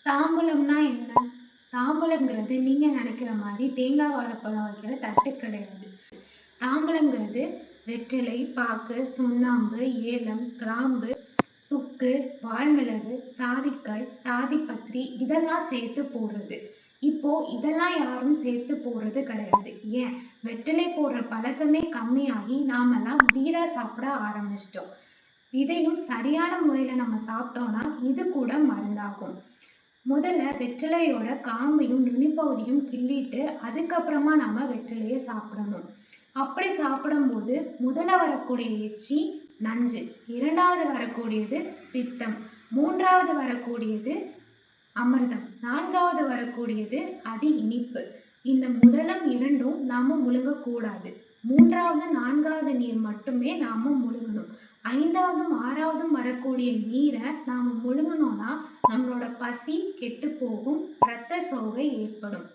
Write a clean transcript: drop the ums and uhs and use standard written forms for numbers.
தாம்பூலம்னா என்ன? தாம்பூலம்ங்கிறது நீங்க நினைக்கிற மாதிரி தேங்காய் வாழைப்பழம் வைக்கிற தட்டு கிடையாது. தாம்பூலம்ங்கிறது வெற்றிலை, பாக்கு, சுண்ணாம்பு, ஏலம், கிராம்பு, சுக்கு, வால்மிளகு, சாதிக்காய், சாதிப்பத்திரி இதெல்லாம் சேர்த்து போடுறது. இப்போ இதெல்லாம் யாரும் சேர்த்து போடுறது கிடையாது. ஏன்? வெற்றிலை போடுற பழக்கமே கம்மியாகி நாமெல்லாம் பீடா சாப்பிட ஆரம்பிச்சிட்டோம். இதையும் சரியான முறையில் நம்ம சாப்பிட்டோம்னா இது கூட மருந்தாகும். முதல்ல வெற்றிலையோட காம்பையும் நுனிப்பகுதியும் கிள்ளிட்டு அதுக்கப்புறமா நம்ம வெற்றிலையை சாப்பிடணும். அப்படி சாப்பிடும்போது முதல்ல வரக்கூடிய எச்சி நஞ்சு, இரண்டாவது வரக்கூடியது பித்தம், மூன்றாவது வரக்கூடியது அமிர்தம், நான்காவது வரக்கூடியது அதி இனிப்பு. இந்த முதலும் இரண்டும் நாம முழுங்கக்கூடாது. மூன்றாவது நான்காவது நீர் மட்டுமே நாம முழுங்கணும். ஐந்தாவதும் ஆறாவதும் வரக்கூடிய நீரை நாம முழுங்கணும்னா நம்மளோட பசி கெட்டு போகும், இரத்த சோகை ஏற்படும்.